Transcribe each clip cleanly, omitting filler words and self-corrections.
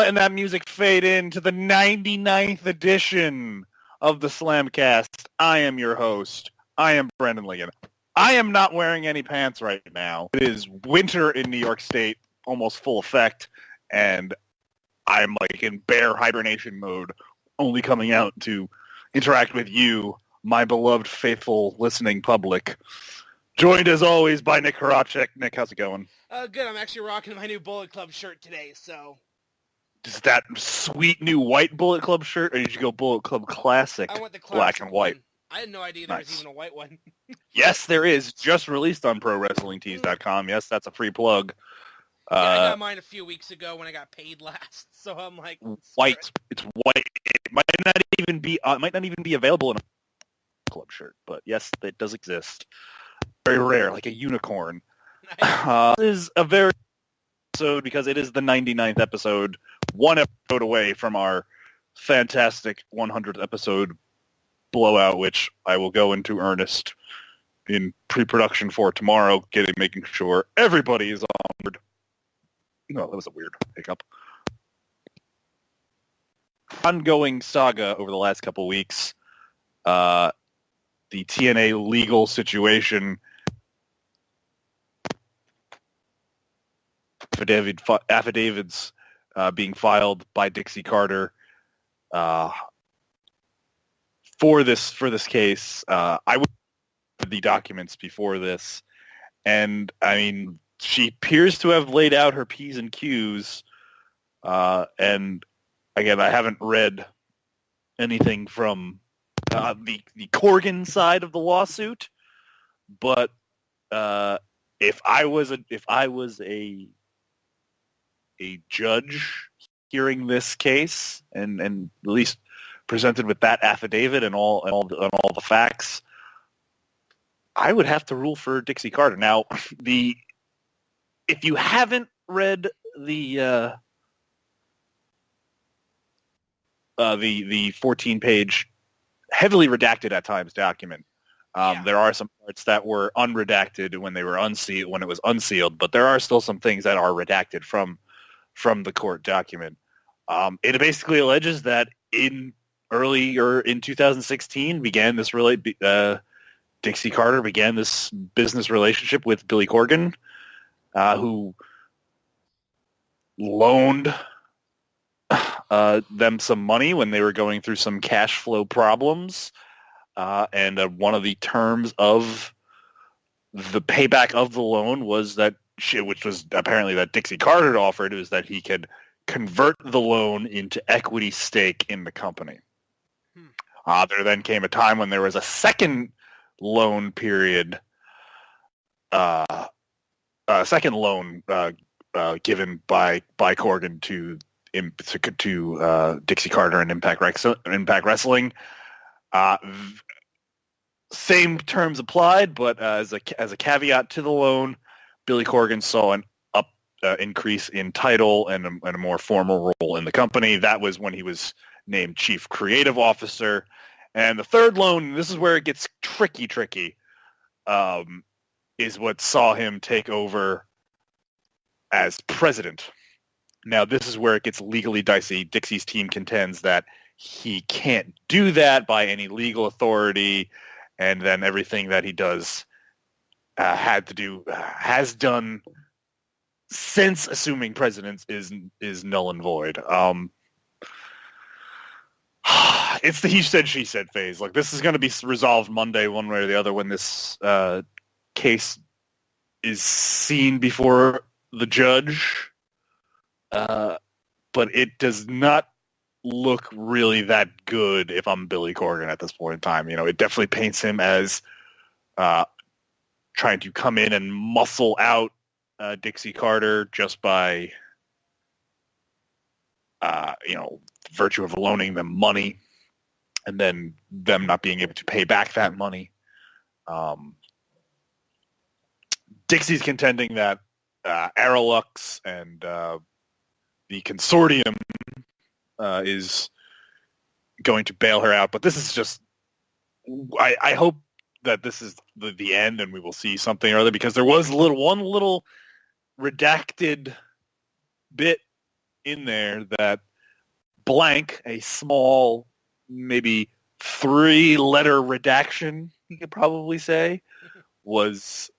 letting that music fade into the 99th edition of the Slamcast. I am your host. I am Brendan Liggan. I am not wearing any pants right now. It is winter in New York State, almost full effect, and I'm like in bear hibernation mode, only coming out to interact with you, my beloved, faithful, listening public. Joined as always by Nick Horaceck. Nick, how's it going? Good. I'm actually rocking my new Bullet Club shirt today, so... Is that sweet new white Bullet Club shirt, or did you go Bullet Club Classic, I went the black and white? One. I had no idea there was even a white one. Yes, there is. Just released on ProWrestlingTees.com. Yes, that's a free plug. Yeah, I got mine a few weeks ago when I got paid last, so I'm like... White. It's white. It might not even be available in a club shirt, but yes, it does exist. Very rare, like a unicorn. This is a very episode because it is the 99th episode, one episode away from our fantastic 100th episode blowout, which I will go into earnest in pre-production for tomorrow, making sure everybody is on board. No, that was a weird hiccup. Ongoing saga over the last couple weeks. The TNA legal situation. Affidavits being filed by Dixie Carter for this case. I would read the documents before this, and I mean, she appears to have laid out her P's and Q's. And again, I haven't read anything from the Corgan side of the lawsuit, but if I was a judge hearing this case and at least presented with that affidavit and all the facts, I would have to rule for Dixie Carter. Now, if you haven't read the 14-page, heavily redacted at times document, there are some parts that were unredacted when they were unsealed, when it was unsealed, but there are still some things that are redacted from the court document. It basically alleges that in 2016 Dixie Carter began this business relationship with Billy Corgan, who loaned them some money when they were going through some cash flow problems. And one of the terms of the payback of the loan was that, which was apparently that Dixie Carter offered, was that he could convert the loan into equity stake in the company. There then came a time when there was a second loan period, second loan given by Corgan to Dixie Carter and Impact Wrestling. Same terms applied, but as a caveat to the loan, Billy Corgan saw an increase in title and a more formal role in the company. That was when he was named Chief Creative Officer. And the third loan, this is where it gets tricky, is what saw him take over as president. Now, this is where it gets legally dicey. Dixie's team contends that he can't do that by any legal authority, and then everything that he does has done since assuming presidents is null and void. It's the he said, she said phase. Like, this is going to be resolved Monday one way or the other when this case is seen before the judge. But it does not look really that good if I'm Billy Corgan at this point in time. You know, it definitely paints him as trying to come in and muscle out Dixie Carter just by, virtue of loaning them money and then them not being able to pay back that money. Dixie's contending that Aerolux and the consortium is going to bail her out, but this is just, I hope that this is the end and we will see something or other, because there was one little redacted bit in there that blank, a small, maybe 3-letter redaction, you could probably say, was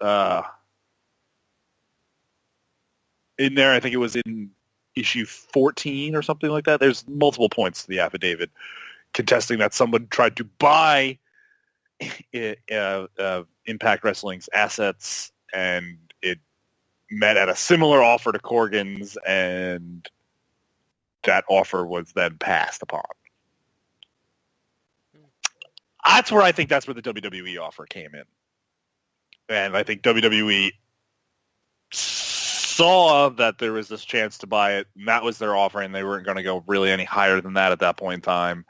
in there. I think it was in issue 14 or something like that. There's multiple points to the affidavit contesting that someone tried to buy Impact Wrestling's assets, and it met at a similar offer to Corgan's, and that offer was then passed upon. That's where the WWE offer came in. And I think WWE saw that there was this chance to buy it, and that was their offer, and they weren't going to go really any higher than that at that point in time,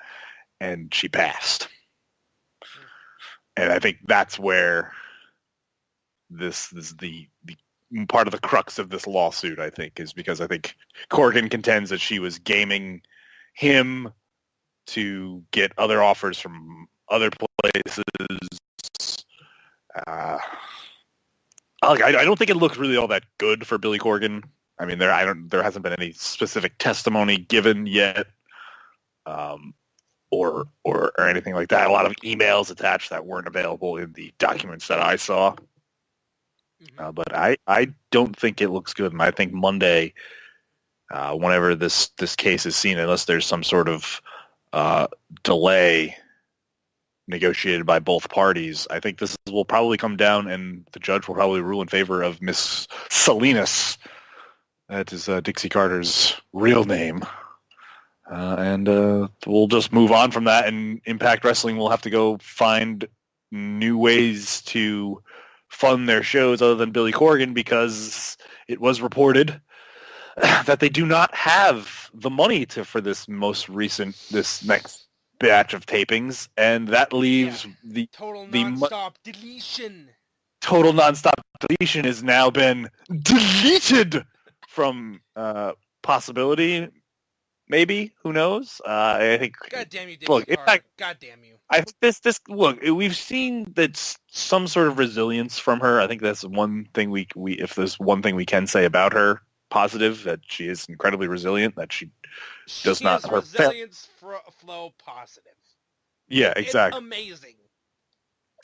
and she passed. And I think that's where this is the part of the crux of this lawsuit, I think, is because I think Corgan contends that she was gaming him to get other offers from other places. I don't think it looks really all that good for Billy Corgan. I mean, there hasn't been any specific testimony given yet, or anything like that. A lot of emails attached that weren't available in the documents that I saw. But I don't think it looks good, and I think Monday, whenever this case is seen, unless there's some sort of delay negotiated by both parties, I think this will probably come down, and the judge will probably rule in favor of Miss Salinas. That is Dixie Carter's real name. And we'll just move on from that, and Impact Wrestling will have to go find new ways to fund their shows other than Billy Corgan, because it was reported that they do not have the money for this next batch of tapings, and that leaves the total nonstop deletion. Total nonstop deletion has now been deleted from possibility. Maybe, who knows? I think. God damn you, Dixie Look, in fact, God damn you. I think this look. We've seen that some sort of resilience from her. I think that's one thing we if there's one thing we can say about her, positive, that she is incredibly resilient. That she does not. Her resilience flow positive. Yeah, exactly. It's amazing.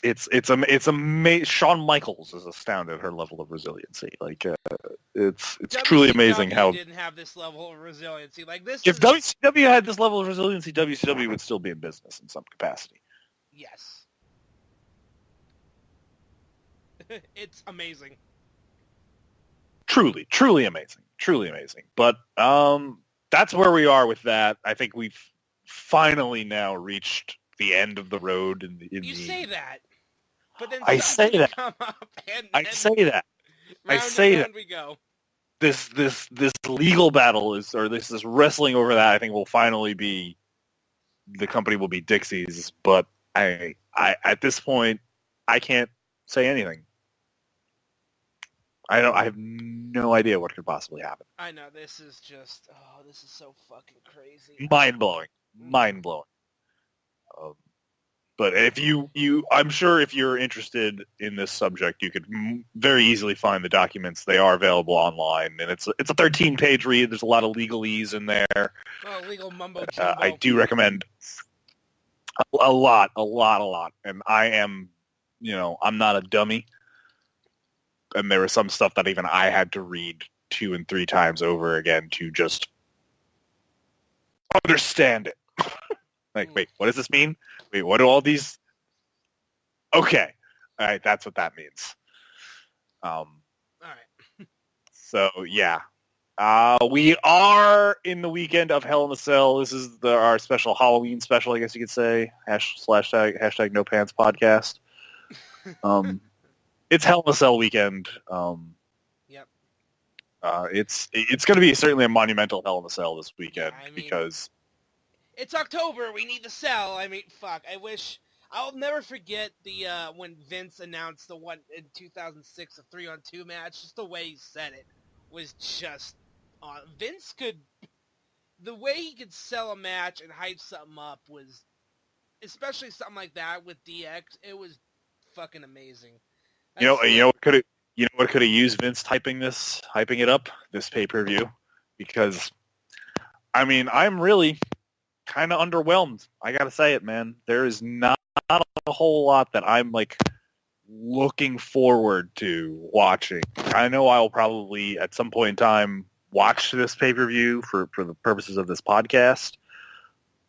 It's amazing. Shawn Michaels is astounded at her level of resiliency. Like it's truly amazing how didn't have this level of resiliency. Like this. If WCW had this level of resiliency, WCW would still be in business in some capacity. Yes. It's amazing. Truly amazing. But that's where we are with that. I think we've finally now reached the end of the road. You say that, but then I say that. Come up and I say that. I say that. We go. This legal battle this wrestling over that, I think, will finally be, the company will be Dixie's. But I at this point, I can't say anything. I have no idea what could possibly happen. I know, this is so fucking crazy. Mind blowing. But if I'm sure if you're interested in this subject, you could very easily find the documents. They are available online, and it's a 13-page read. There's a lot of legalese in there. Oh, legal mumbo jumbo. I do recommend a lot. And I am, I'm not a dummy. And there was some stuff that even I had to read 2 and 3 times over again to just understand it. Like, wait, what does this mean? Wait, what do all these... Okay. All right, that's what that means. All right. So, yeah. We are in the weekend of Hell in a Cell. This is our special Halloween special, I guess you could say. Hashtag No Pants Podcast. It's Hell in a Cell weekend. Yep. It's going to be certainly a monumental Hell in a Cell this weekend, because... It's October. We need to sell. I mean, fuck. I'll never forget the when Vince announced the one in 2006, a 3-on-2 match. Just the way he said it was just Vince the way he could sell a match and hype something up was, especially something like that with DX. It was fucking amazing. You know what could have used Vince hyping it up, this pay-per-view, because I mean, I'm really kind of underwhelmed. I gotta say it, man. There is not a whole lot that I'm like looking forward to watching. I know I'll probably at some point in time watch this pay-per-view for the purposes of this podcast,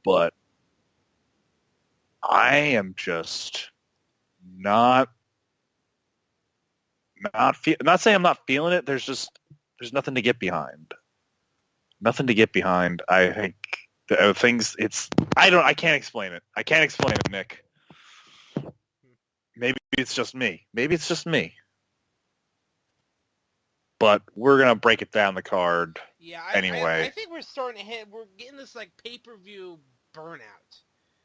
but I am just not not saying I'm not feeling it. There's nothing to get behind. Nothing to get behind. I think the things. I can't explain it. I can't explain it, Nick. Maybe it's just me. But we're gonna break it down the card. Yeah, anyway. I think we're starting to hit. We're getting this like pay-per-view burnout.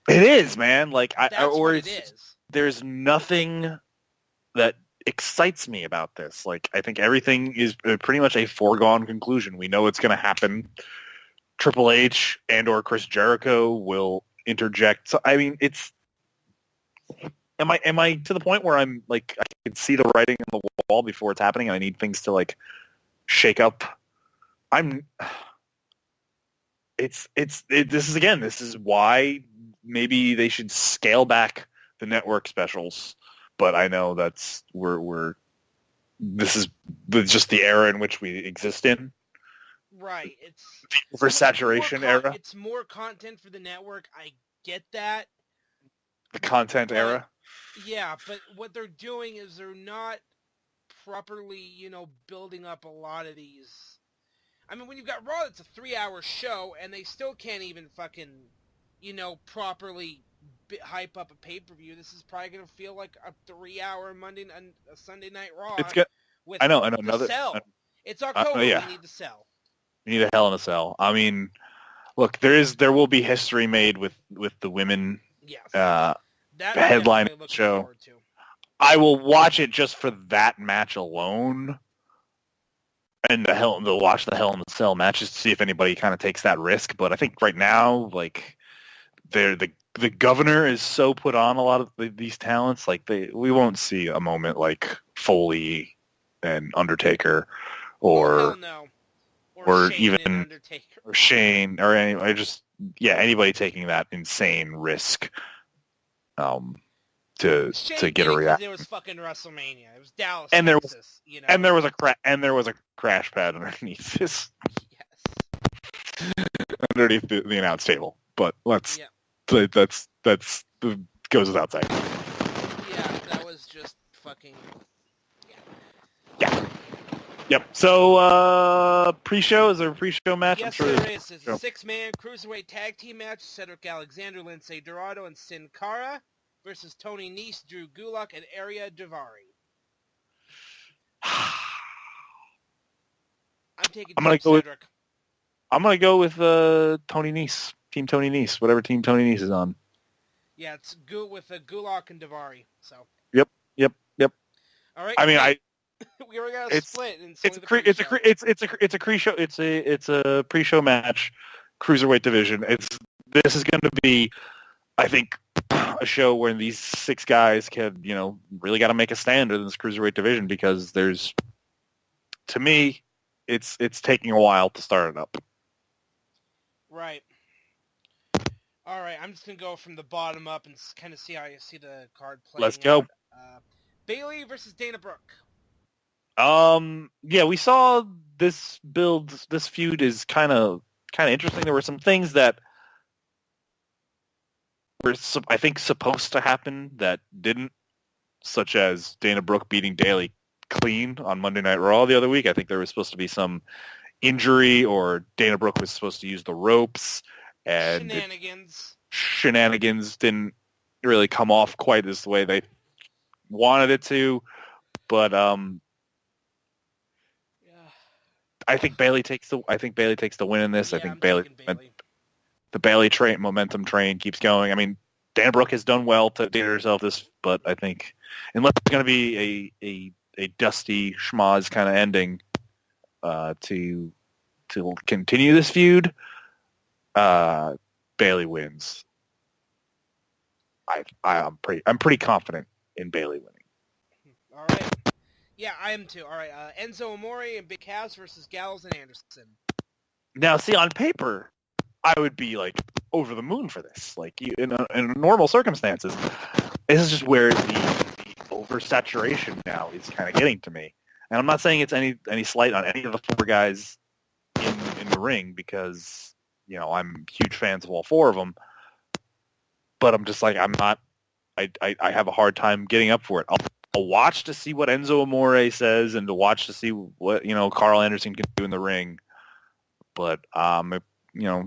It is, man. Like That's what it is. There's nothing that excites me about this. Like I think everything is pretty much a foregone conclusion. We know it's going to happen. Triple H and or Chris Jericho will interject. So I mean, am I to the point where I'm like I can see the writing on the wall before it's happening and I need things to like shake up? This is why maybe they should scale back the network specials. But I know this is just the era in which we exist in. Right. It's oversaturation era. It's more content for the network. I get that. The content era. Yeah, but what they're doing is they're not properly, building up a lot of these. I mean, when you've got Raw, it's a 3-hour show, and they still can't even fucking, properly hype up a pay-per-view. This is probably going to feel like a 3-hour a Sunday Night Raw. It's good. I know. Cell. It's October. Yeah. We need the Cell. We need a Hell in a Cell. I mean, look, there will be history made with the women. Yes. That headline show. I will watch it just for that match alone. And they'll watch the Hell in the Cell matches to see if anybody kind of takes that risk. But I think right now, like, the governor is so put on a lot of these talents. Like, we won't see a moment like Foley and Undertaker, or even or Shane or anybody taking that insane risk to get a reaction. It was fucking WrestleMania. It was Dallas, and Texas, and there was a crash pad underneath this. Yes. Underneath the announce table, but that's goes without saying. Yeah, that was just fucking. Yeah. Yep. So pre-show, is there a pre-show match? Yes, I'm sure there is. It's a 6-man cruiserweight tag team match. Cedric Alexander, Lindsay Dorado, and Sin Cara versus Tony Nese, Drew Gulak, and Ariya Daivari. I'm gonna go with Tony Nese, Team Tony Nese, whatever team Tony Nese is on. Yeah, it's with Gulak and Daivari. So. Yep. All right. I mean, we already got a split. It's a pre-show. It's a pre-show match, cruiserweight division. This is going to be, I think, a show where these 6 guys can, really got to make a stand in this cruiserweight division because to me, it's taking a while to start it up. Right. All right, I'm just going to go from the bottom up and kind of see how you see the card playing. Let's go. Bayley versus Dana Brooke. Yeah, we saw this feud is kind of interesting. There were some things that were, I think, supposed to happen that didn't, such as Dana Brooke beating Bayley clean on Monday Night Raw the other week. I think there was supposed to be some injury, or Dana Brooke was supposed to use the ropes, and shenanigans didn't really come off quite as the way they wanted it to. But I think Bayley takes the win in this. Yeah, I think the Bayley momentum train keeps going. I mean, Dana Brooke has done well to get herself this, but I think unless it's going to be a dusty schmoz kind of ending to continue this feud, Bayley wins. I'm pretty confident in Bayley winning. All right. Yeah, I am too. All right, Enzo Amore and Big Cass versus Gallows and Anderson. Now, see, on paper, I would be like over the moon for this. Like in normal circumstances, this is just where the oversaturation now is kind of getting to me. And I'm not saying it's any slight on any of the four guys in the ring because I'm huge fans of all four of them. But I'm just like I'm not. I have a hard time getting up for it. I'll watch to see what Enzo Amore says and to watch to see what Carl Anderson can do in the ring. But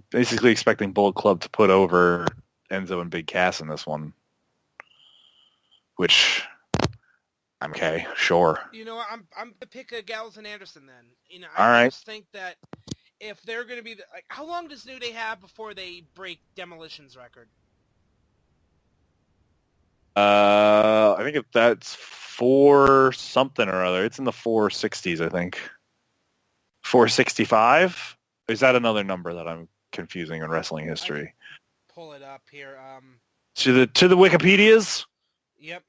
basically expecting Bullet Club to put over Enzo and Big Cass in this one, which I'm okay, sure. I'm gonna pick Gallows and Anderson then. All right. Just think that if they're gonna be how long does New Day have before they break Demolition's record? I think if that's 4 something or other. It's in the 460s, I think. 465? Is that another number that I'm confusing in wrestling history? Pull it up here. To the Wikipedias? Yep.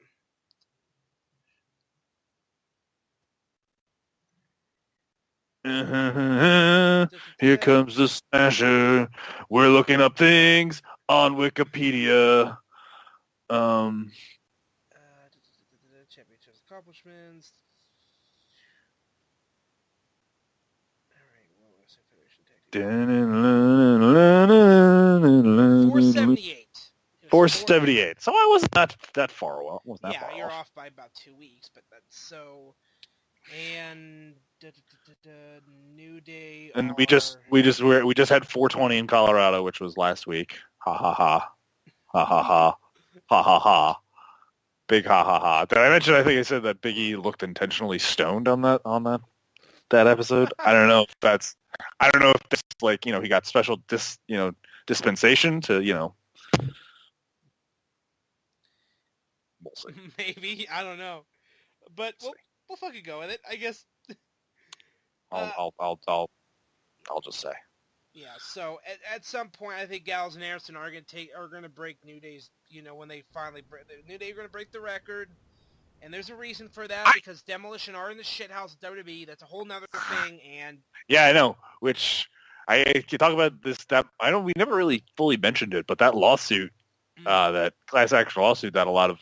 Here comes the Sasha. We're looking up things on Wikipedia. Championships accomplishments. All right, 478. 478. So I wasn't that far away. You're off by about 2 weeks, but that's so. And New Day. And we just had 420 in Colorado, which was last week. Ha ha ha, ha ha ha, ha ha ha. Big ha ha ha. Did I mention? I think I said that Big E looked intentionally stoned on that episode. I don't know if that's like he got special dispensation to We'll see. Maybe I don't know, but we'll fucking go with it. I guess. I'll just say. Yeah. So at some point, I think Gallows and Anderson are gonna break New Day's. When they finally New Day are gonna break the record, and there's a reason for that because Demolition are in the shithouse of WWE. That's a whole nother thing. And yeah, I know. Which I can talk about this. That we never really fully mentioned it, but that lawsuit, that class action lawsuit that a lot of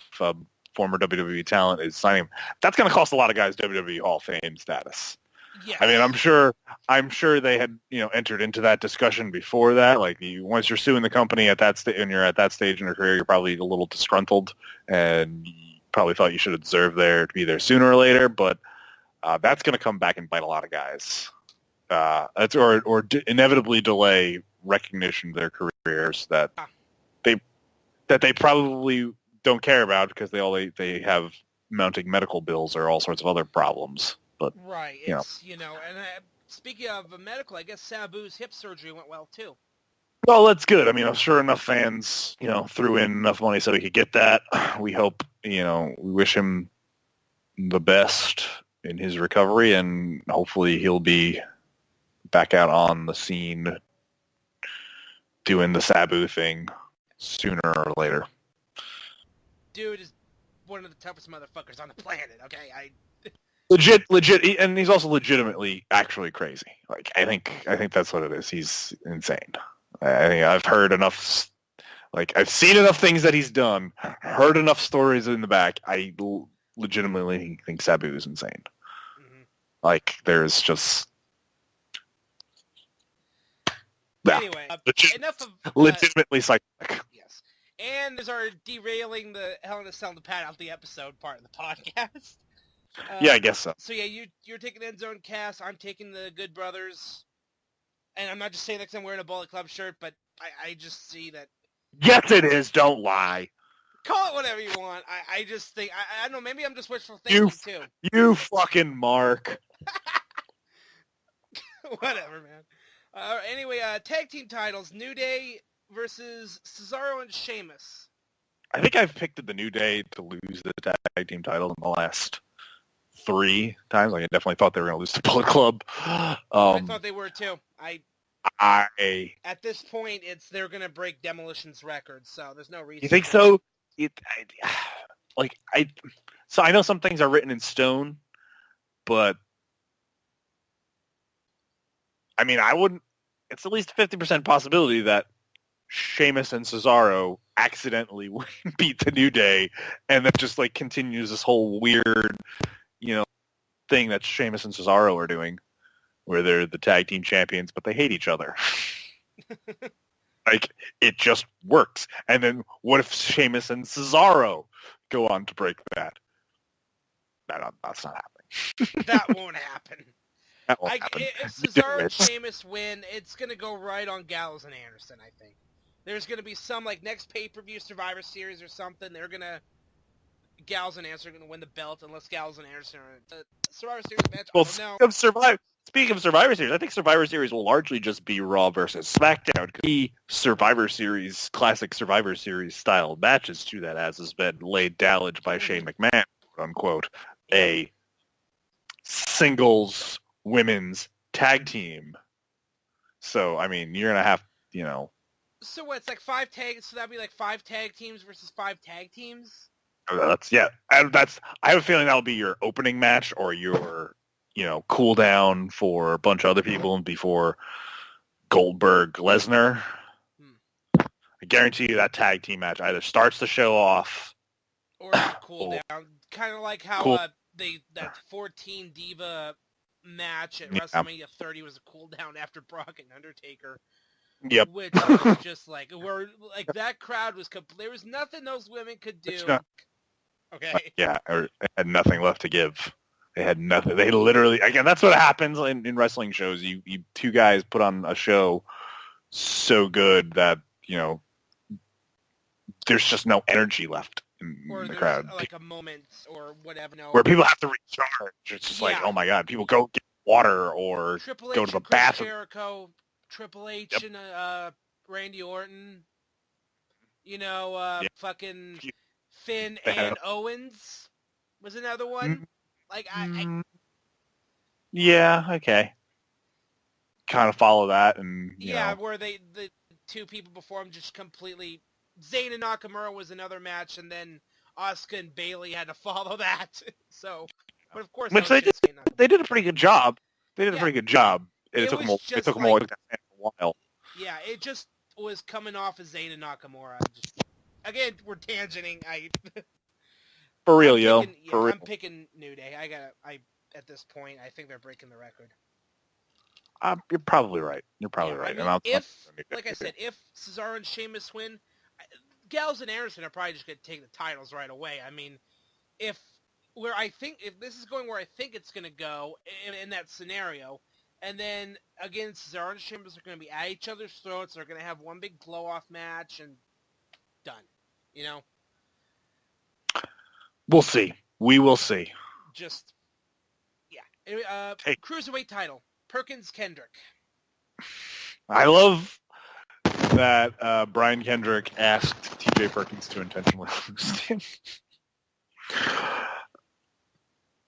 former WWE talent is signing, that's going to cost a lot of guys WWE Hall of Fame status. Yeah. I mean, I'm sure they had entered into that discussion before that. Like, once you're suing the company at that and you're at that stage in your career, you're probably a little disgruntled and you probably thought you should have deserved to be there sooner or later. But that's going to come back and bite a lot of guys. Inevitably delay recognition of their careers that they probably don't care about because they have mounting medical bills or all sorts of other problems. But right, it's and speaking of medical, I guess Sabu's hip surgery went well too. Well, that's good. I mean, I'm sure enough fans threw in enough money so he could get that. We hope we wish him the best in his recovery, and hopefully he'll be back out on the scene doing the Sabu thing sooner or later. Dude is one of the toughest motherfuckers on the planet, okay? Legit, and he's also legitimately actually crazy. Like, I think that's what it is. He's insane. I think I've heard enough, I've seen enough things that he's done, heard enough stories in the back. I legitimately think Sabu is insane. Mm-hmm. Like, there's just... Anyway, enough of... legitimately psychotic. Yes. And there's our derailing the Hell in a Cell to pad out the episode part of the podcast. Yeah, I guess so. So yeah, you're taking Enzo and Cass, I'm taking the Good Brothers. And I'm not just saying that because I'm wearing a Bullet Club shirt, but I just see that... Yes, it is. Don't lie. Call it whatever you want. I just think... I don't know, maybe I'm just wishful thinking, too. You fucking Mark. Whatever, man. Anyway, tag team titles. New Day versus Cesaro and Sheamus. I think I've picked the New Day to lose the tag team title in the last 3 times. Like, I definitely thought they were going to lose to Bullet Club. I thought they were too. At this point, they're going to break Demolition's record, so there's no reason. You think so? So I know some things are written in stone, but I mean, I wouldn't. it's at least a 50% possibility that Sheamus and Cesaro accidentally beat the New Day, and that just like continues this whole weird, thing that Sheamus and Cesaro are doing, where they're the tag team champions, but they hate each other. Like, it just works. And then what if Sheamus and Cesaro go on to break that? That's not happening. That won't happen. That won't happen. If Cesaro and Sheamus win, it's going to go right on Gallows and Anderson, I think. There's going to be some, like, next pay-per-view Survivor Series or something. They're going to... Gallows and Anderson are going to win the belt unless Gallows and Anderson are in the Survivor Series match. Well, Speaking of Survivor Series, I think Survivor Series will largely just be Raw versus SmackDown. The Survivor Series, classic Survivor Series style matches to that, as has been laid down by Shane McMahon, quote unquote, a singles women's tag team. So, I mean, you're going to have, So what, it's like 5 tags, so that'd be like 5 tag teams versus 5 tag teams? I have a feeling that'll be your opening match or your, cool down for a bunch of other people before Goldberg Lesnar. I guarantee you that tag team match either starts the show off or cool down. Kind of like how that 14 Diva match at WrestleMania 30 was a cool down after Brock and Undertaker. Yep. Which was just like, that crowd was there was nothing those women could do. Okay. Yeah, or they had nothing left to give. They had nothing. They literally, again, that's what happens in wrestling shows. You two guys put on a show so good that, there's just no energy left in the crowd. Like a moment or whatever. Where people have to recharge. It's just like, oh my God, people go get water or go to the bathroom. Jericho, Triple H and Randy Orton. Fucking Finn and Owens was another one. Like, yeah, okay. Kind of follow that and, where the two people before him just completely... Zayn and Nakamura was another match, and then Asuka and Bayley had to follow that. So, but of course... Which they did a pretty good job. They did a pretty good job. It took them a while. Yeah, it just was coming off of Zayn and Nakamura. Again, we're tangenting. For real, yo. For real. I'm picking New Day. At this point, I think they're breaking the record. You're probably right. Right. I mean, if Cesaro and Sheamus win, Gallows and Anderson are probably just going to take the titles right away. I mean, if this is going where I think it's going to go in that scenario, and then again, Cesaro and Sheamus are going to be at each other's throats. They're going to have one big blow-off match and done. We'll see. We will see. Just, yeah. Cruiserweight title, Perkins Kendrick. I love that Brian Kendrick asked TJ Perkins to intentionally lose to him.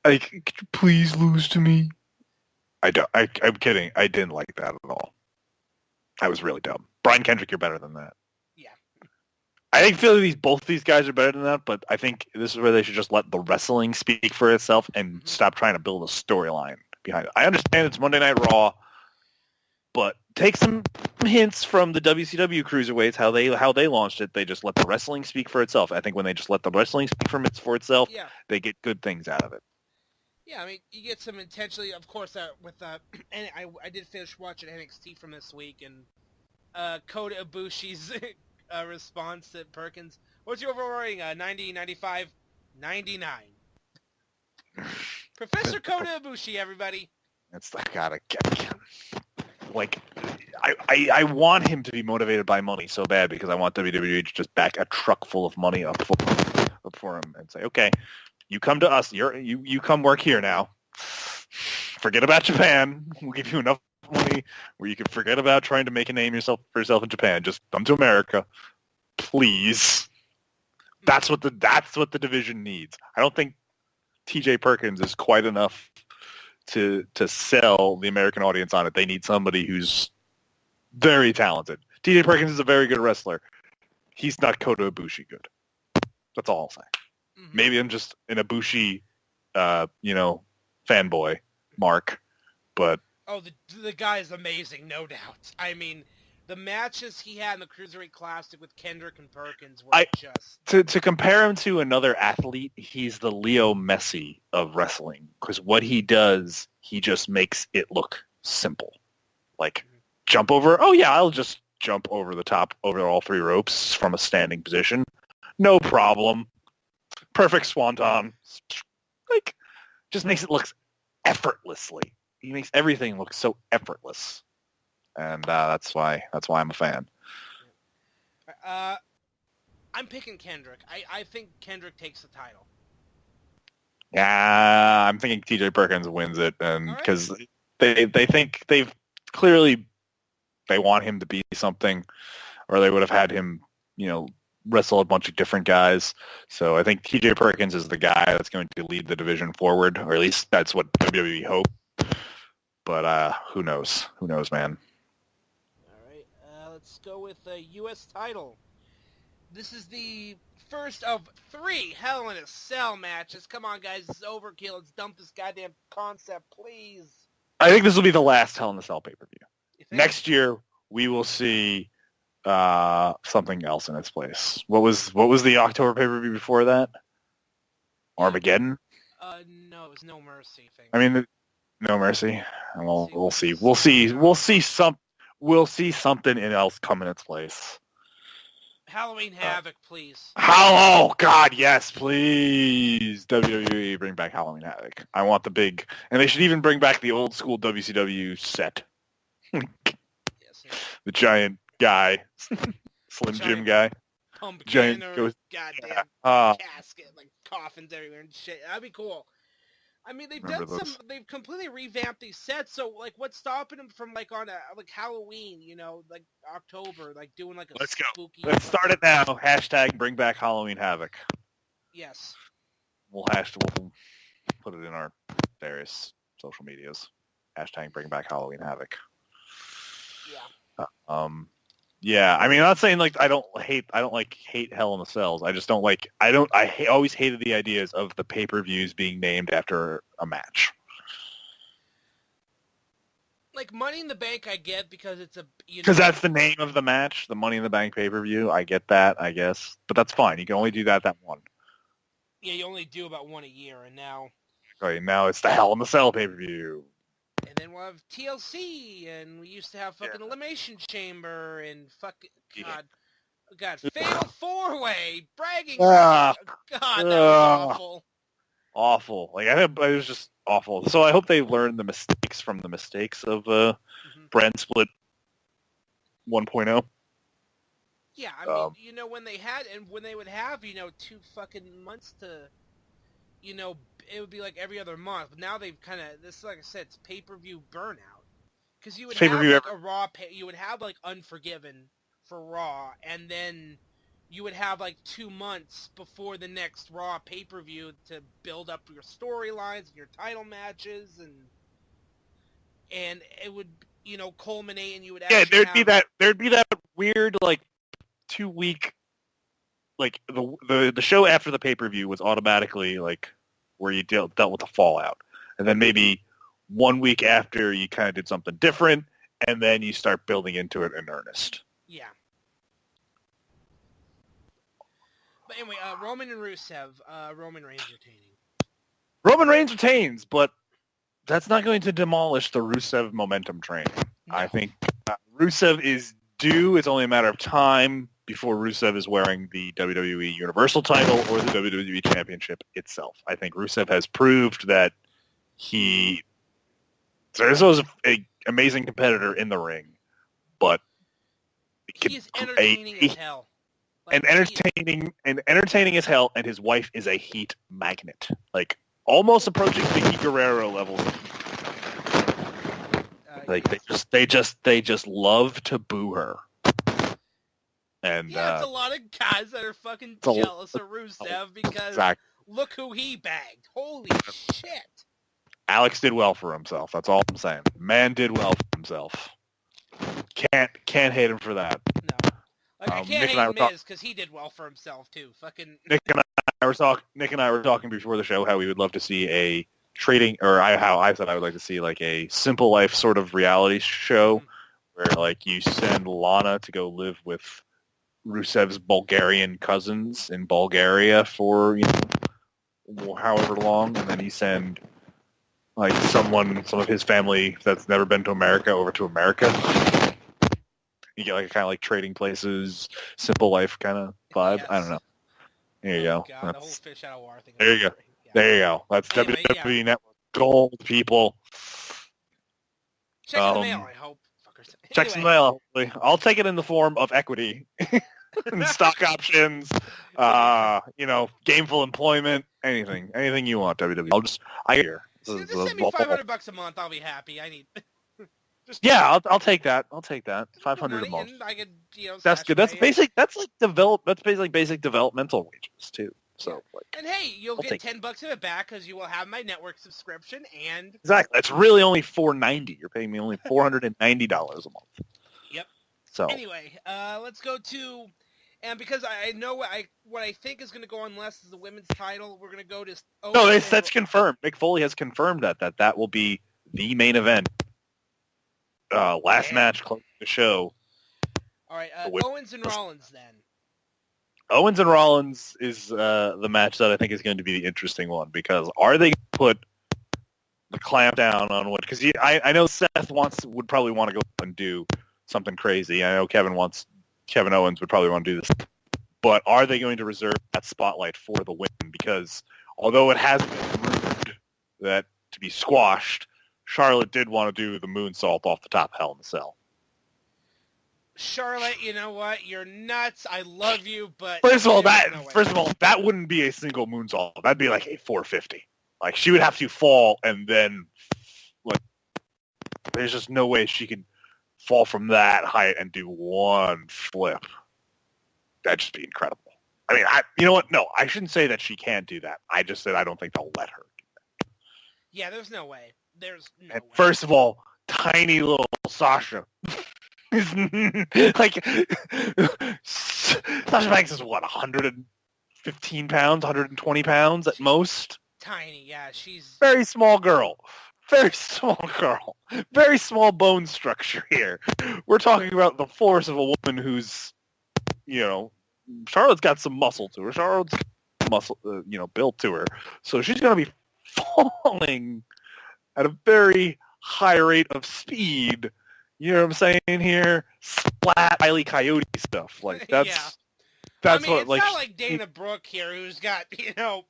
Like, could you please lose to me? I'm kidding. I didn't like that at all. That was really dumb. Brian Kendrick, you're better than that. Yeah. I think both these guys are better than that, but I think this is where they should just let the wrestling speak for itself and stop trying to build a storyline behind it. I understand it's Monday Night Raw, but take some hints from the WCW Cruiserweights, how they launched it. They just let the wrestling speak for itself. I think when they just let the wrestling speak for itself, they get good things out of it. Yeah, I mean, you get some intentionally, of course, and I did finish watching NXT from this week, and Kota Ibushi's response to Perkins. What's your overall rating? 90, 95, 99. Professor Kota Ibushi, everybody. It's like, gotta get... Like, I want him to be motivated by money so bad because I want WWE to just back a truck full of money up for him and say, okay, you come to us. You come work here now. Forget about Japan. We'll give you enough money where you can forget about trying to make a name for yourself in Japan. Just come to America, please. That's what the division needs. I don't think TJ Perkins is quite enough to sell the American audience on it. They need somebody who's very talented. TJ Perkins is a very good wrestler. He's not Kota Ibushi good. That's all I'll say. Mm-hmm. Maybe I'm just an Ibushi, fanboy, Mark, but Oh, the guy is amazing, no doubt. I mean, the matches he had in the Cruiserweight Classic with Kendrick and Perkins were just... To compare him to another athlete, he's the Leo Messi of wrestling. Because what he does, he just makes it look simple. Like, jump over... Oh, yeah, I'll just jump over the top, over all three ropes from a standing position. No problem. Perfect swanton. Like, just makes it look effortlessly. He makes everything look so effortless. And that's why I'm a fan. I'm picking Kendrick. I think Kendrick takes the title. Yeah, I'm thinking TJ Perkins wins it, and because they think they've clearly they want him to be something, or they would have had him, wrestle a bunch of different guys. So I think TJ Perkins is the guy that's going to lead the division forward, or at least that's what WWE hope. But who knows? Who knows, man? All right, let's go with the U.S. title. This is the first of 3 Hell in a Cell matches. Come on, guys, this is overkill. Let's dump this goddamn concept, please. I think this will be the last Hell in a Cell pay-per-view. Next year, we will see something else in its place. What was the October pay-per-view before that? Armageddon? No, it was No Mercy thing. I mean, No Mercy. Well, we'll see. We'll see something else come in its place. Halloween Havoc, please. Oh God, yes, please. WWE, bring back Halloween Havoc. I want the big, and they should even bring back the old school WCW set. The giant guy, Slim Jim guy, pumpkin giant or goddamn casket, like coffins everywhere and shit. That'd be cool. I mean, they've completely revamped these sets. So, like, what's stopping them from on Halloween? Like October, like doing like a Let's spooky. Go. Let's start it now. Hashtag bring back Halloween Havoc. Yes. We'll put it in our various social medias. Hashtag bring back Halloween Havoc. Yeah. Yeah, I mean, I'm not saying I don't hate Hell in the Cells. I just don't always hated the ideas of the pay-per-views being named after a match. Like Money in the Bank, I get because it's because that's the name of the match, the Money in the Bank pay-per-view. I get that, I guess, but that's fine. You can only do that one. Yeah, you only do about one a year, and now. Okay, now it's the Hell in the Cell pay-per-view. And then we'll have TLC, and we used to have fucking Elimination Chamber, and God, Fatal 4-Way, bragging rights. God, that was awful. Awful. It was just awful. So I hope they learned the mistakes from the mistakes of Brand Split 1.0. Yeah, I mean, when they would have, 2 fucking months to, it would be like every other month. But now they've kind of, this, like I said, it's pay-per-view burnout. Because you would have a Raw, you would have Unforgiven for Raw, and then you would have 2 months before the next Raw pay-per-view to build up your storylines and your title matches, and it would, culminate, and you would actually there'd be that weird 2-week, the show after the pay-per-view was automatically where you dealt with the fallout, and then maybe 1 week after you kind of did something different, and then you start building into it in earnest. Yeah. But anyway, Roman and Rusev, Roman Reigns retaining. Roman Reigns retains, but that's not going to demolish the Rusev momentum train. No. I think Rusev is due. It's only a matter of time before Rusev is wearing the WWE Universal title or the WWE Championship itself. I think Rusev has proved that he's an amazing competitor in the ring, but he is entertaining as hell. Entertaining as hell, and his wife is a heat magnet. Almost approaching Vicky Guerrero levels. They just love to boo her. And it's a lot of guys that are fucking jealous of Rusev because look who he bagged. Holy shit. Alex did well for himself. That's all I'm saying. Man did well for himself. Can't hate him for that. No. I can't hate Miz because he did well for himself too. Fucking Nick and I were talking before the show how we would love to see a trading, or how I said I would like to see like a Simple Life sort of reality show where like you send Lana to go live with Rusev's Bulgarian cousins in Bulgaria for however long, and then you send like some of his family that's never been to America over to America. You get like a kind of like Trading Places, Simple Life kind of vibe. Yes. I don't know. There you go. God, the whole fish out of water thing. There you go. Yeah. There you go. That's Anyway, WWE Network gold, people. Check in the mail, I hope. Fuckers. Checks in the mail. I'll take it in the form of equity, and stock options, gainful employment, anything you want. WWE. I hear. Just send me $500 a month. I'll be happy. I need. I'll take that. I'll take that. $500 a month. I could, that's good. That's basic. That's like That's basically basic developmental wages too. So and hey, you'll get $10 of it back because you will have my network subscription and exactly. It's really only $490. You're paying me only $490 a month. Yep. So anyway, let's go to, and because I know what I think is going to go on less is the women's title. We're going to go to. That's confirmed. Mick Foley has confirmed that will be the main event. Last match closing the show. All right, Owens and Rollins then. Owens and Rollins is the match that I think is going to be the interesting one because are they going to put the clamp down on what? Because I know Seth would probably want to go and do something crazy. I know Kevin Owens would probably want to do this, but are they going to reserve that spotlight for the win? Because although it has been rumored that to be squashed, Charlotte did want to do the moonsault off the top of Hell in the Cell. Charlotte, you know what? You're nuts. I love you, but first of all, that wouldn't be a single moonsault. That'd be like a 450. Like she would have to fall, and then like there's just no way she could fall from that height and do one flip. That'd just be incredible. I mean, you know what? No, I shouldn't say that she can't do that. I just said I don't think they'll let her do that. Yeah, there's no way. And first of all, tiny little Sasha. Like Sasha Banks is what, 115 pounds, 120 pounds at most? Tiny, yeah, she's very small girl. Very small bone structure here. We're talking about the force of a woman who's, Charlotte's got some muscle to her. Charlotte's got muscle, built to her. So she's going to be falling at a very high rate of speed. You know what I'm saying here? Splat, Wile E. Coyote stuff. Like that's it's what like. It's not like Dana Brooke here, who's got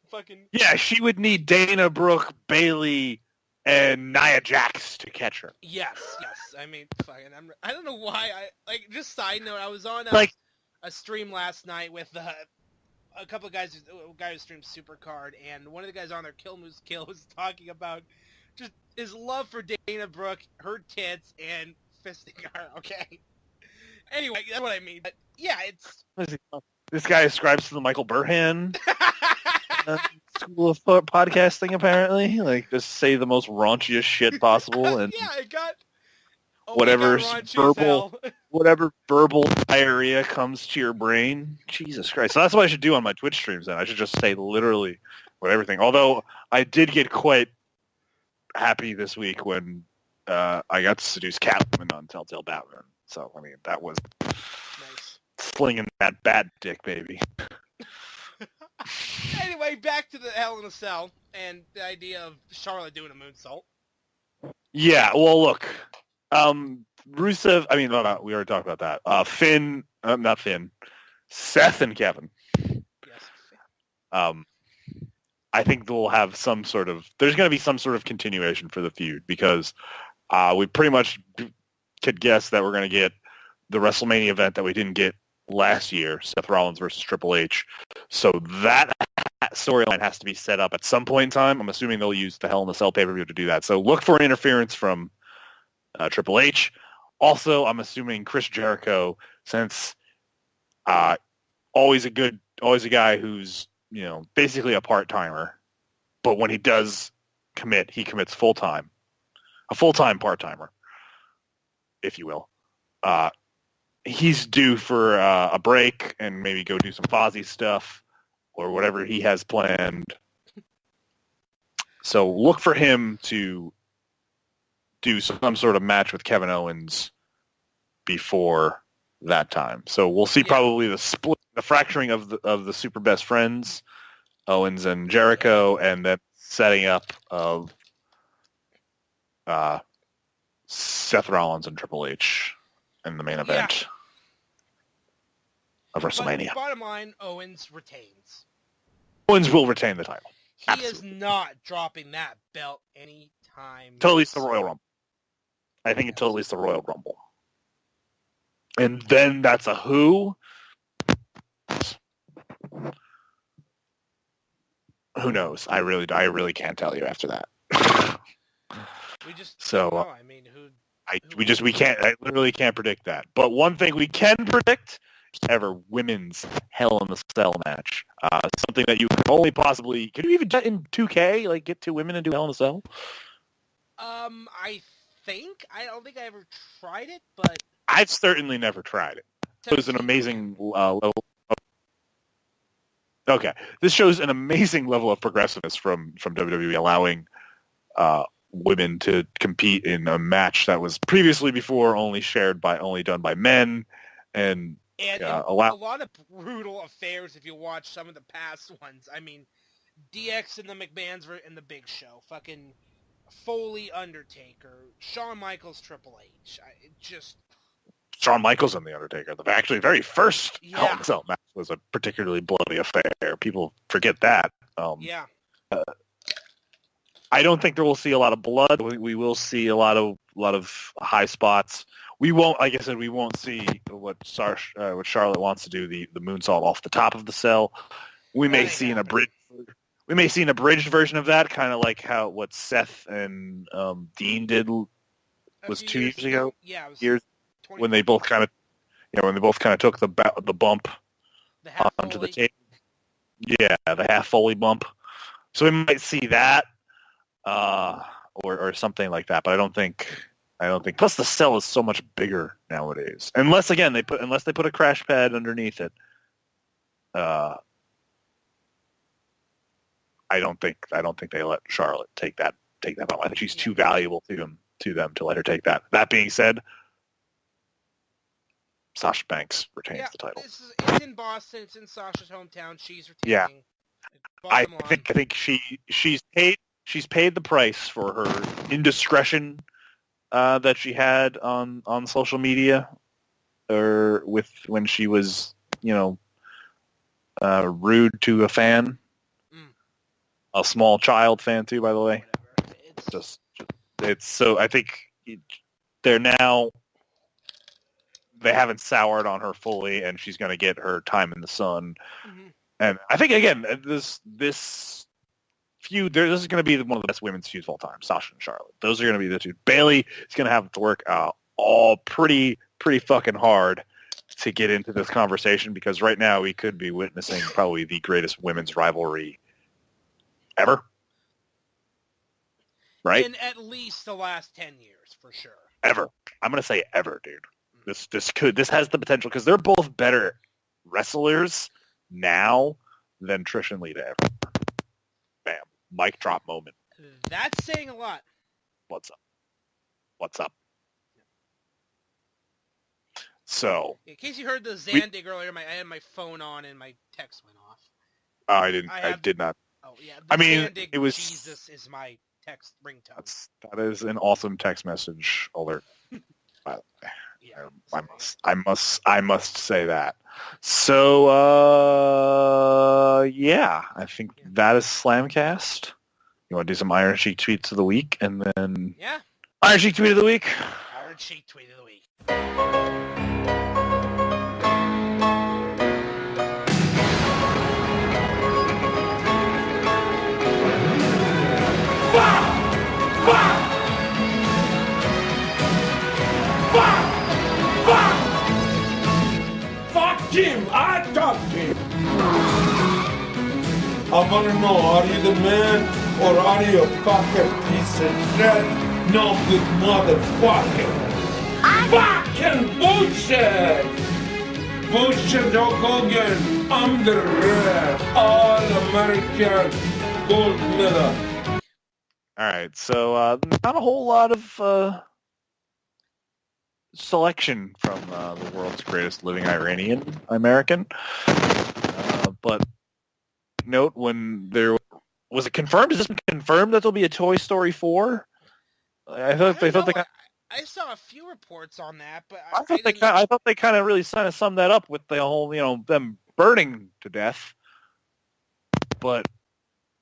fucking. Yeah, she would need Dana Brooke, Bailey, and Nia Jax to catch her. Yes. I mean, fucking. I don't know why. Just side note. I was on a stream last night with a couple of guys. A guy who streams Supercard, and one of the guys on there, Kill Moose Kill, was talking about just his love for Dana Brooke, her tits, and fisting her. Okay. Anyway, that's what I mean. But yeah, it's. This guy ascribes to the Michael Burhan school of podcasting, apparently. Like, just say the most raunchiest shit possible, and yeah, it got whatever verbal diarrhea comes to your brain. Jesus Christ! So that's what I should do on my Twitch streams. Then I should just say literally what everything. Although I did get quite happy this week when I got to seduce Catwoman on Telltale Batman. So I mean, that was nice. Slinging that bad dick, baby. Anyway, back to the Hell in a Cell and the idea of Charlotte doing a moonsault. Yeah, well, look, Rusev. I mean, no, we already talked about that. Not Finn, Seth and Kevin. Yes. I think they'll have some sort of. There's going to be some sort of continuation for the feud because we pretty much could guess that we're going to get the WrestleMania event that we didn't get last year, Seth Rollins versus Triple H. So that storyline has to be set up at some point in time. I'm assuming they'll use the Hell in a Cell pay-per-view to do that. So look for an interference from Triple H. Also, I'm assuming Chris Jericho, since always a guy who's basically a part-timer, but when he does commit, he commits full-time. A full-time part-timer, if you will. He's due for a break and maybe go do some Fozzy stuff or whatever he has planned. So look for him to do some sort of match with Kevin Owens before that time. So we'll see probably the split, the fracturing of the super best friends, Owens and Jericho, and then setting up of Seth Rollins and Triple H in the main event of WrestleMania. But bottom line, Owens retains. Owens will retain the title. He Absolutely. is not dropping that belt anytime. Until at least the Royal Rumble. I think until at least the Royal Rumble. And then that's a who? Who knows? I really can't tell you after that. We just so don't know. I mean, we can't. I literally can't predict that. But one thing we can predict: ever women's Hell in the Cell match. Something that you could only possibly. Could you even in 2K like get two women and do Hell in a Cell? I don't think I ever tried it, but I've certainly never tried it. It was an amazing level. Okay, this shows an amazing level of progressiveness from WWE, allowing women to compete in a match that was previously before only done by men, and a lot of brutal affairs if you watch some of the past ones. I mean, DX and the McMahons were in the Big Show, fucking Foley, Undertaker, Shawn Michaels, Triple H. Shawn Michaels and The Undertaker. The actually very first Hell in a Cell match was a particularly bloody affair. People forget that. I don't think we'll see a lot of blood. We will see a lot of high spots. We won't, like I said, we won't see what Charlotte wants to do, the moonsault off the top of the cell. We may see an abridged version of that, kind of like what Seth and Dean did was 2 years ago. Yeah, it was when they both kind of took the bump onto the table. Yeah, the half Foley bump. So we might see that, or something like that. But I don't think. Plus, the cell is so much bigger nowadays. Unless they put a crash pad underneath it. I don't think they let Charlotte take that bump. I think she's too valuable to them to let her take that. That being said, Sasha Banks retains the title. It's in Boston. It's in Sasha's hometown. She's retaining. Yeah, I think she's paid the price for her indiscretion that she had on social media, or when she was rude to a fan, a small child fan too, by the way. I think they haven't soured on her fully, and she's going to get her time in the sun. Mm-hmm. And I think, again, this feud, this is going to be one of the best women's feuds of all time, Sasha and Charlotte. Those are going to be the two. Bayley is going to have to work all pretty fucking hard to get into this conversation, because right now we could be witnessing probably the greatest women's rivalry ever. Right? In at least the last 10 years, for sure. Ever. I'm going to say ever, dude. This has the potential, because they're both better wrestlers now than Trish and Lita ever. Bam. Mic drop moment. That's saying a lot. What's up? So, in case you heard the Zandig earlier, I had my phone on and my text went off. I did not. Oh yeah. Zandig, it was Jesus is my text ringtone. That is an awesome text message alert. By the way. I must say that. So, I think that is Slamcast. You want to do some Iron Sheik tweets of the week, and then Iron Sheik tweet of the week. Iron Sheik tweet of the week. Him, I dumped him. I want to know, are you the man or are you a fucking piece of shit? No good motherfucker. Fucking bullshit. Bullshit, Hulk Hogan. I'm the rare, all-American gold medal. All right, so not a whole lot of selection from the world's greatest living Iranian American. But note when there was it confirmed? Is this confirmed that there'll be a Toy Story 4? I thought they I saw a few reports on that, but I thought they kind of really kind of summed that up with the whole, them burning to death. But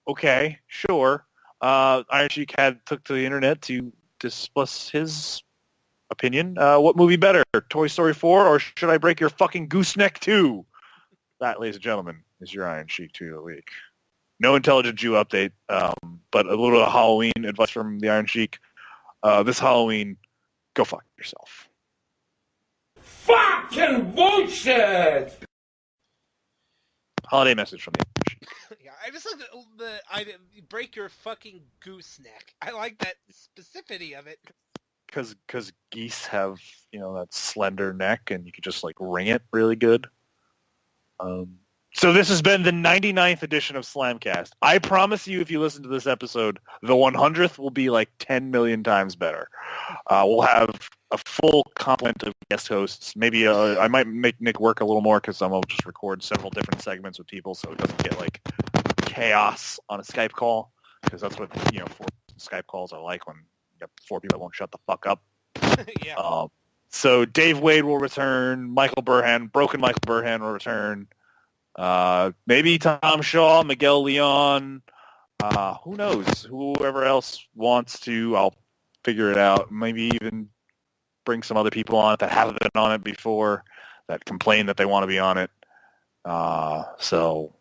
okay, sure. Iron Sheik took to the internet to discuss his opinion. What movie better, Toy Story 4 or Should I Break Your Fucking Gooseneck 2? That, ladies and gentlemen, is your Iron Sheik 2 of the week. No Intelligent Jew update, but a little Halloween advice from the Iron Sheik. This Halloween, go fuck yourself. Fucking bullshit! Holiday message from the Iron Sheik. Yeah, I just like the break your fucking gooseneck. I like that specificity of it. Because geese have, that slender neck, and you can just, wring it really good. So this has been the 99th edition of Slamcast. I promise you, if you listen to this episode, the 100th will be 10 million times better. We'll have a full complement of guest hosts. Maybe I might make Nick work a little more because I'm going to just record several different segments with people so it doesn't get chaos on a Skype call, because that's what 4 Skype calls are like when you got 4 people that won't shut the fuck up. Yeah. So Dave Wade will return. Broken Michael Burhan will return. Maybe Tom Shaw, Miguel Leon. Who knows? Whoever else wants to, I'll figure it out. Maybe even bring some other people on it that haven't been on it before, that complain that they want to be on it. So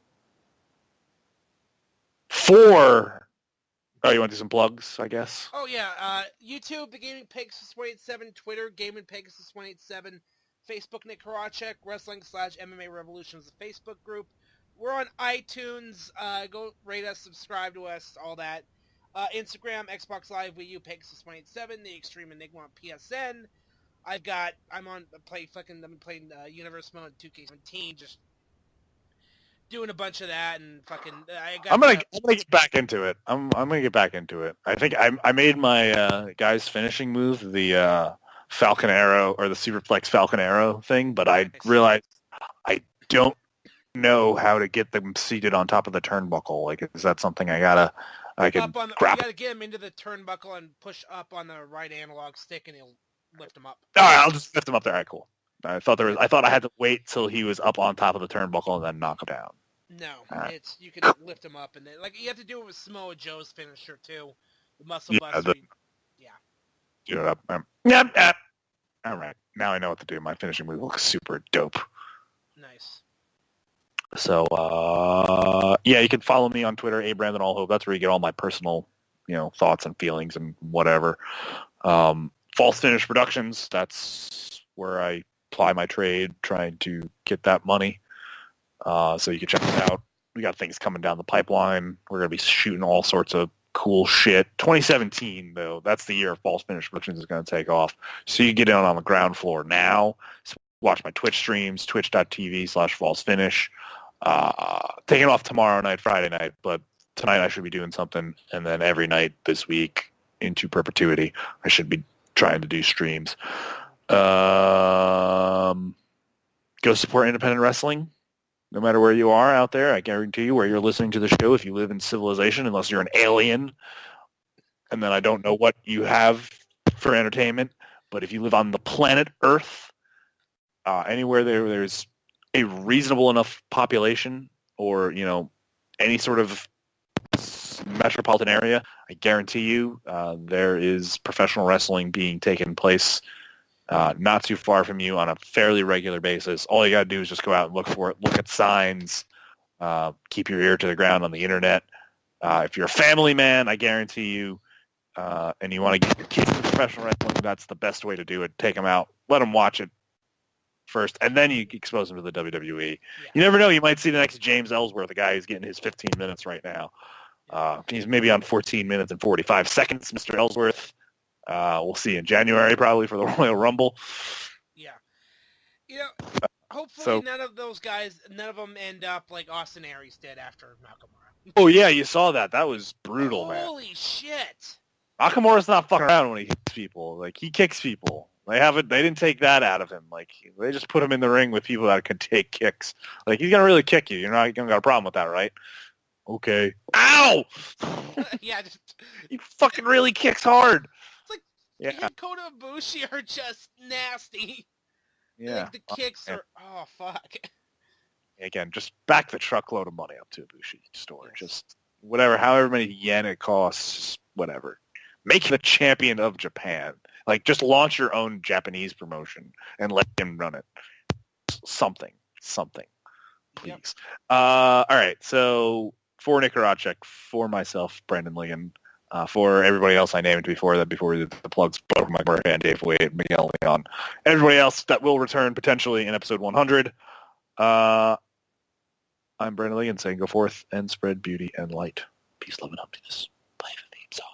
4. Oh, you want to do some plugs, I guess? Oh, yeah. YouTube, The Gaming Pegasus 187. Twitter, Gaming Pegasus 187. Facebook, Nick Horaceck. Wrestling/MMA Revolution is the Facebook group. We're on iTunes. Go rate us, subscribe to us, all that. Instagram, Xbox Live, Wii U, Pegasus 187. The Extreme Enigma on PSN. I'm playing Universe Mode 2K17, just doing a bunch of that, and fucking I'm gonna get back into it. I'm gonna get back into it. I think I made my guy's finishing move, the Falcon Arrow or the Superplex Falcon Arrow thing, but I realized I don't know how to get them seated on top of the turnbuckle. Is that something I can grab? You gotta get him into the turnbuckle and push up on the right analog stick, and he'll lift him up. All right, I'll just lift him up there. All right, cool. I thought I had to wait till he was up on top of the turnbuckle and then knock him down. No, you can lift him up, and then you have to do it with Samoa Joe's finisher too. The muscle buster. Yeah. Yep. All right, now I know what to do. My finishing move looks super dope. Nice. So you can follow me on Twitter, @BrandonAllHope. That's where you get all my personal, thoughts and feelings and whatever. False Finish Productions. That's where I ply my trade, trying to get that money. So you can check it out. We got things coming down the pipeline. We're going to be shooting all sorts of cool shit. 2017, though, that's the year False Finish Productions is going to take off. So you get in on the ground floor now. So watch my Twitch streams, twitch.tv/falsefinish. Taking off tomorrow night, Friday night, but tonight I should be doing something. And then every night this week into perpetuity, I should be trying to do streams. Go support independent wrestling. No matter where you are out there, I guarantee you where you're listening to the show, if you live in civilization, unless you're an alien, and then I don't know what you have for entertainment, but if you live on the planet Earth, anywhere there's a reasonable enough population or, any sort of metropolitan area, I guarantee you there is professional wrestling being taken place not too far from you on a fairly regular basis. All you got to do is just go out and look for it, look at signs, keep your ear to the ground on the internet. If you're a family man, I guarantee you, and you want to get your kids into professional wrestling, that's the best way to do it. Take them out, let them watch it first, and then you expose them to the WWE. Yeah. You never know, you might see the next James Ellsworth, a guy who's getting his 15 minutes right now. He's maybe on 14 minutes and 45 seconds, Mr. Ellsworth. We'll see in January probably for the Royal Rumble. Yeah. Hopefully none of them end up like Austin Aries did after Nakamura. Oh yeah, you saw that. That was brutal, man. Holy shit! Nakamura's not fucking around when he kicks people. Like, he kicks people. They didn't take that out of him. Like, they just put him in the ring with people that could take kicks. Like, he's gonna really kick you. You don't got a problem with that, right? Okay. Ow! Yeah, just He fucking really kicks hard. it's like Yeah. Kota Ibushi are just nasty. Yeah. Like the kicks are oh fuck. Again, just back the truckload of money up to Ibushi store. Just whatever, however many yen it costs, just whatever. Make him the champion of Japan. Like, just launch your own Japanese promotion and let him run it. Something, please. Yep. All right, so for Nick Horaceck, for myself, Brandon Liggan, for everybody else I named before we did the plugs, Bo Mike Murphy, Dave Wade, Miguel Leon, everybody else that will return potentially in episode 100. I'm Brandon Liggan saying go forth and spread beauty and light. Peace, love, and happiness. Play the theme song.